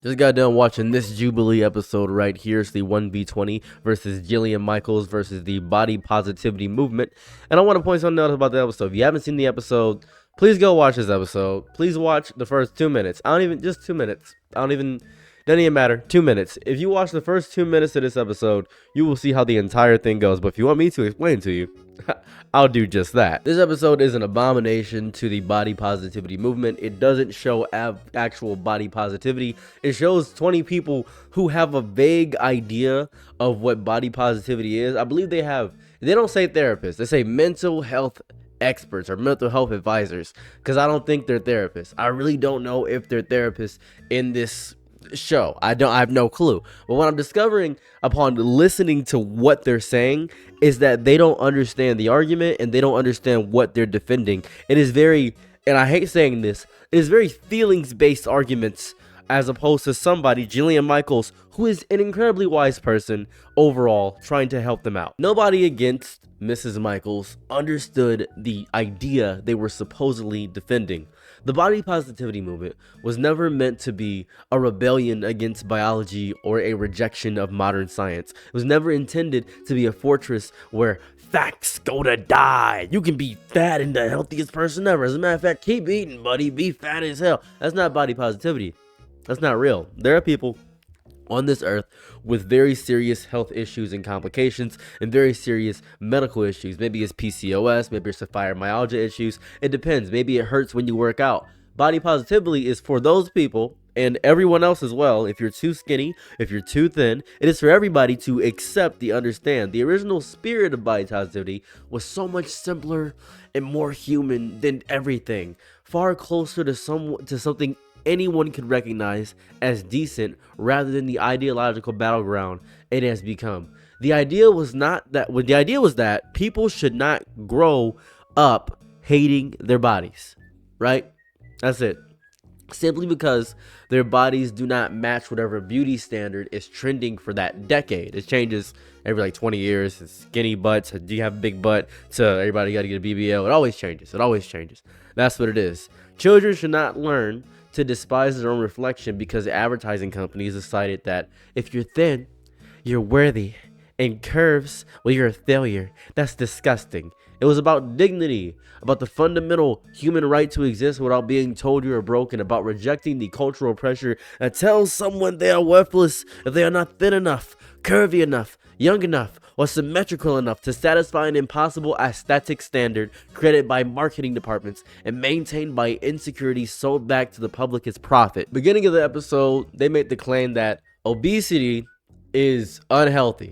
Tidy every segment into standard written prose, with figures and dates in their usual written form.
Just got done watching this Jubilee episode right here. It's the 1v20 versus Jillian Michaels versus the body positivity movement. And I want to point something out about the episode. If you haven't seen the episode, please go watch this episode. Please watch the first 2 minutes. Just 2 minutes. Doesn't even matter. 2 minutes. If you watch the first 2 minutes of this episode, you will see how the entire thing goes. But if you want me to explain to you, I'll do just that. This episode is an abomination to the body positivity movement. It doesn't show actual body positivity. It shows 20 people who have a vague idea of what body positivity is. I believe they don't say therapists. They say mental health experts or mental health advisors, because I don't think they're therapists. I really don't know if they're therapists in this show. I have no clue. But what I'm discovering upon listening to what they're saying is that they don't understand the argument and they don't understand what they're defending. It is very, and I hate saying this, it is very feelings-based arguments, as opposed to somebody, Jillian Michaels, who is an incredibly wise person overall, trying to help them out. Nobody against Mrs. Michaels understood the idea they were supposedly defending. The body positivity movement was never meant to be a rebellion against biology or a rejection of modern science. It was never intended to be a fortress where facts go to die. You can be fat and the healthiest person ever. As a matter of fact, keep eating, buddy. Be fat as hell. That's not body positivity. That's not real. There are people on this earth with very serious health issues and complications and very serious medical issues. Maybe it's PCOS, maybe it's fibromyalgia issues. It depends. Maybe it hurts when you work out. Body positivity is for those people and everyone else as well. If you're too skinny, if you're too thin, it is for everybody to accept the understand. The original spirit of body positivity was so much simpler and more human than everything. Far closer to something anyone could recognize as decent rather than the ideological battleground it has become. The idea was that people should not grow up hating their bodies, right? That's it. Simply because their bodies do not match whatever beauty standard is trending for that decade. It changes every 20 years. It's skinny butts, do you have a big butt, to everybody got to get a BBL. It always changes. That's what it is. Children should not learn to despise their own reflection because advertising companies decided that if you're thin, you're worthy, and curves, well, you're a failure. That's disgusting. It was about dignity, about the fundamental human right to exist without being told you are broken, about rejecting the cultural pressure that tells someone they are worthless if they are not thin enough, curvy enough, young enough, or symmetrical enough to satisfy an impossible aesthetic standard created by marketing departments and maintained by insecurity sold back to the public as profit. Beginning of the episode, they made the claim that obesity is unhealthy.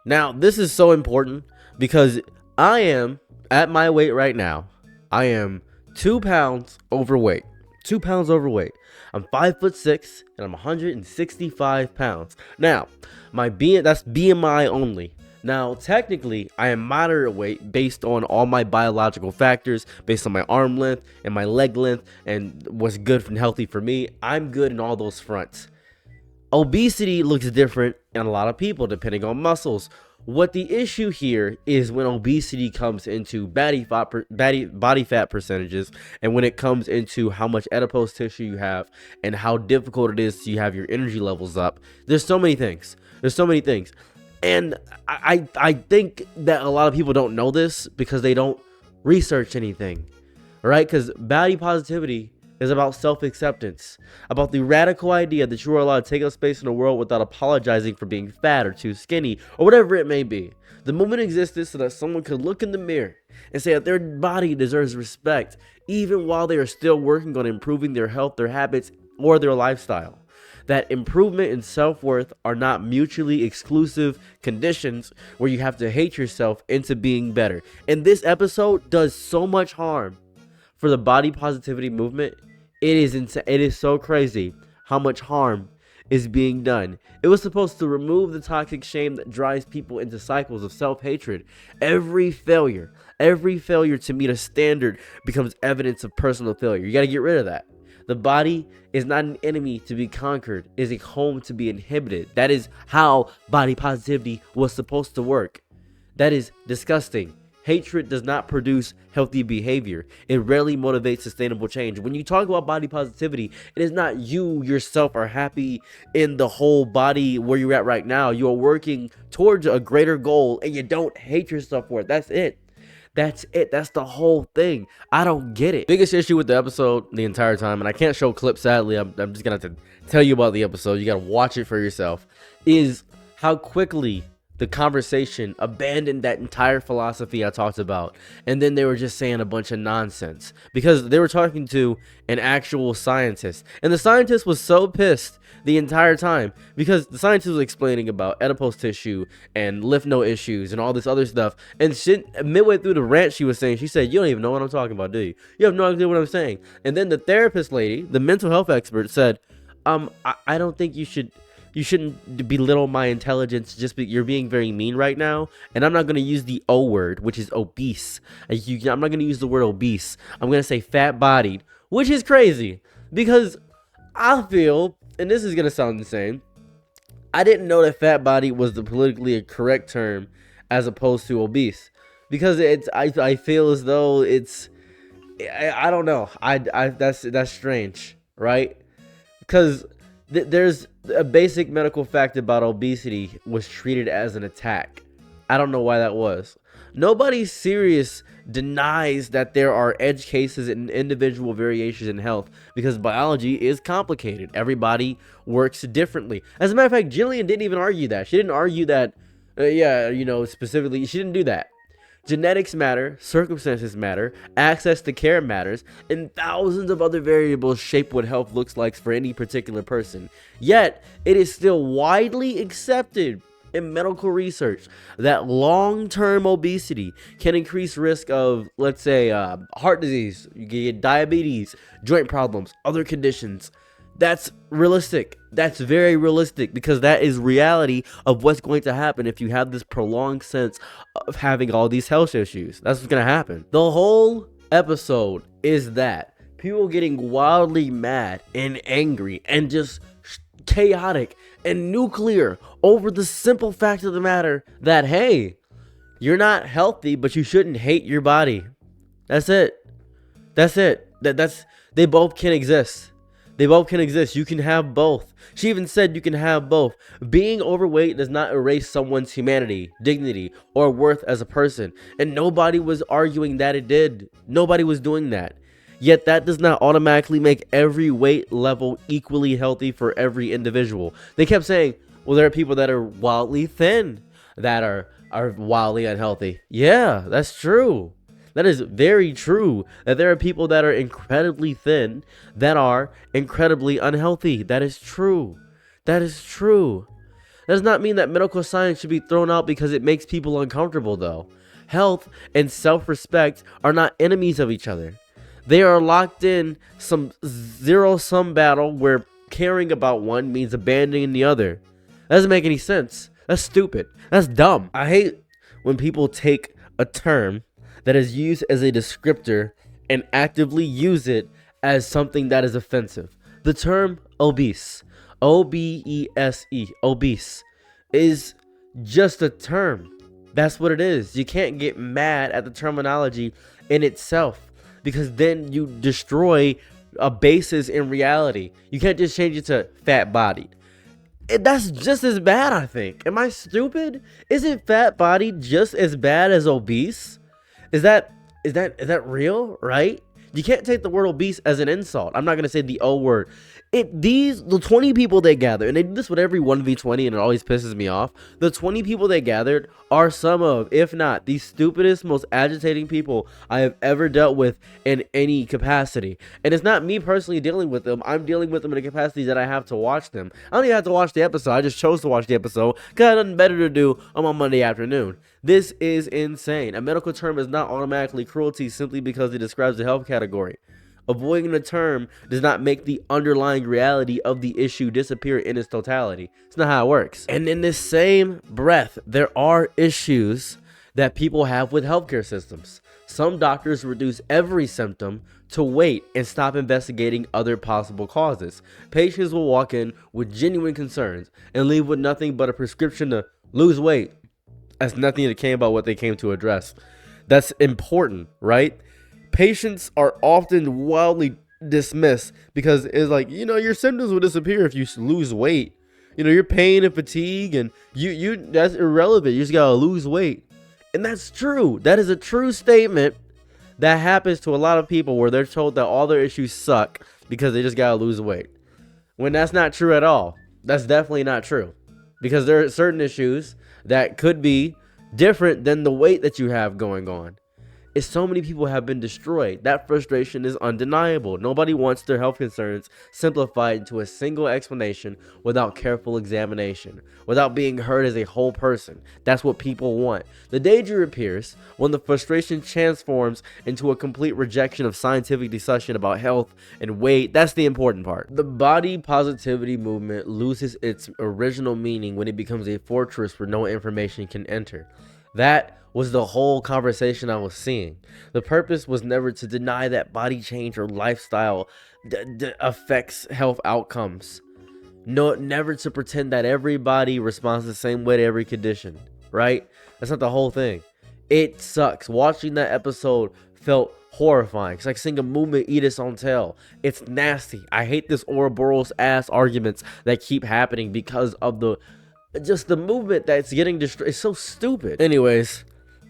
Now, this is so important because I am, at my weight right now, I am 2 pounds overweight. 2 pounds overweight. I'm 5'6" and I'm 165 pounds. Now, that's BMI only. Now, technically, I am moderate weight based on all my biological factors, based on my arm length and my leg length and what's good and healthy for me. I'm good in all those fronts. Obesity looks different in a lot of people depending on muscles. What the issue here is when obesity comes into body fat percentages, and when it comes into how much adipose tissue you have and how difficult it is to have your energy levels up. There's so many things. And I think that a lot of people don't know this because they don't research anything, right? Because body positivity is about self-acceptance, about the radical idea that you are allowed to take up space in the world without apologizing for being fat or too skinny or whatever it may be. The movement existed so that someone could look in the mirror and say that their body deserves respect, even while they are still working on improving their health, their habits, or their lifestyle. That improvement and self-worth are not mutually exclusive conditions where you have to hate yourself into being better. And this episode does so much harm for the body positivity movement. It is so crazy how much harm is being done. It was supposed to remove the toxic shame that drives people into cycles of self-hatred. Every failure to meet a standard becomes evidence of personal failure. You got to get rid of that. The body is not an enemy to be conquered. It is a home to be inhibited. That is how body positivity was supposed to work. That is disgusting. Hatred does not produce healthy behavior. It rarely motivates sustainable change. When you talk about body positivity, it is not you yourself are happy in the whole body where you're at right now. You are working towards a greater goal and you don't hate yourself for it. That's it. That's it. That's the whole thing. I don't get it. Biggest issue with the episode the entire time, and I can't show clips, sadly. I'm just going to have to tell you about the episode. You got to watch it for yourself. Is how quickly the conversation abandoned that entire philosophy I talked about, and then they were just saying a bunch of nonsense because they were talking to an actual scientist, and the scientist was so pissed the entire time because the scientist was explaining about adipose tissue and lymph node issues and all this other stuff, and midway through the rant she said, "You don't even know what I'm talking about, do you? You have no idea what I'm saying." And then the therapist lady, the mental health expert, said, I don't think you shouldn't belittle my intelligence. You're being very mean right now, and I'm not going to use the O word, which is obese. I'm not going to use the word obese. I'm going to say fat-bodied, which is crazy because I feel, and this is going to sound insane, I didn't know that fat-bodied was the politically correct term as opposed to obese, because I feel as though I don't know. That's strange, right? Because there's a basic medical fact about obesity was treated as an attack. I don't know why that was. Nobody serious denies that there are edge cases and individual variations in health because biology is complicated. Everybody works differently. As a matter of fact, Jillian didn't even argue that. She didn't argue that, specifically, she didn't do that. Genetics matter, circumstances matter, access to care matters, and thousands of other variables shape what health looks like for any particular person. Yet, it is still widely accepted in medical research that long-term obesity can increase risk of, let's say, heart disease, you get diabetes, joint problems, other conditions. That's realistic. That's very realistic because that is reality of what's going to happen if you have this prolonged sense of having all these health issues. That's what's going to happen. The whole episode is that people getting wildly mad and angry and just chaotic and nuclear over the simple fact of the matter that, hey, you're not healthy, but you shouldn't hate your body. That's it. That's it. They both can exist. They both can exist. You can have both. She even said you can have both. Being overweight does not erase someone's humanity, dignity, or worth as a person. And nobody was arguing that it did. Nobody was doing that. Yet that does not automatically make every weight level equally healthy for every individual. They kept saying, well, there are people that are wildly thin that are wildly unhealthy. Yeah, that's true. That is very true, that there are people that are incredibly thin that are incredibly unhealthy. That is true. That is true. That does not mean that medical science should be thrown out because it makes people uncomfortable, though. Health and self-respect are not enemies of each other. They are locked in some zero-sum battle where caring about one means abandoning the other. That doesn't make any sense. That's stupid. That's dumb. I hate when people take a term that is used as a descriptor and actively use it as something that is offensive. The term obese, O-B-E-S-E, obese, is just a term. That's what it is. You can't get mad at the terminology in itself because then you destroy a basis in reality. You can't just change it to fat-bodied. That's just as bad, I think. Am I stupid? Isn't fat-bodied just as bad as obese? Is that real, right? You can't take the word obese as an insult. I'm not going to say the O word. The 20 people they gather, and they do this with every 1v20, and it always pisses me off. The 20 people they gathered are some of, if not, the stupidest, most agitating people I have ever dealt with in any capacity. And it's not me personally dealing with them. I'm dealing with them in a capacity that I have to watch them. I don't even have to watch the episode. I just chose to watch the episode because I had nothing better to do on my Monday afternoon. This is insane. A medical term is not automatically cruelty simply because it describes a health category. Avoiding the term does not make the underlying reality of the issue disappear in its totality. It's not how it works. And in this same breath, there are issues that people have with healthcare systems. Some doctors reduce every symptom to wait and stop investigating other possible causes. Patients will walk in with genuine concerns and leave with nothing but a prescription to lose weight. That's nothing that came about what they came to address. that's important, right? Patients are often wildly dismissed because it's like, your symptoms will disappear if you lose weight. Your pain and fatigue, and you that's irrelevant. You just gotta lose weight. And that's true. That is a true statement that happens to a lot of people, where they're told that all their issues suck because they just gotta lose weight. When that's not true at all. That's definitely not true. Because there are certain issues that could be different than the weight that you have going on. Is so many people have been destroyed. That frustration is undeniable. Nobody wants their health concerns simplified into a single explanation without careful examination, without being heard as a whole person. That's what people want. The danger appears when the frustration transforms into a complete rejection of scientific discussion about health and weight. That's the important part. The body positivity movement loses its original meaning when it becomes a fortress where no information can enter. That was the whole conversation I was seeing. The purpose was never to deny that body change or lifestyle affects health outcomes. No, never to pretend that everybody responds the same way to every condition, right? That's not the whole thing. It sucks. Watching that episode felt horrifying. It's like seeing a movement eat its own tail. It's nasty. I hate this Ouroboros ass arguments that keep happening because of the movement that's getting destroyed. It's so stupid. Anyways,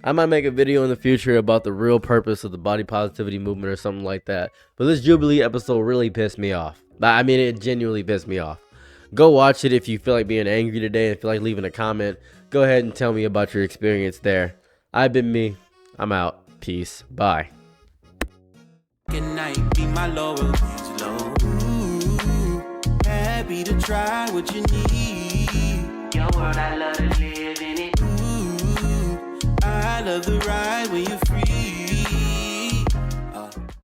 I might make a video in the future about the real purpose of the body positivity movement or something like that. But this Jubilee episode really pissed me off. I mean, it genuinely pissed me off. Go watch it if you feel like being angry today and feel like leaving a comment. Go ahead and tell me about your experience there. I've been me. I'm out. Peace. Bye. Happy to try what you need. Your world, I love to live in it. I love the ride when you're free.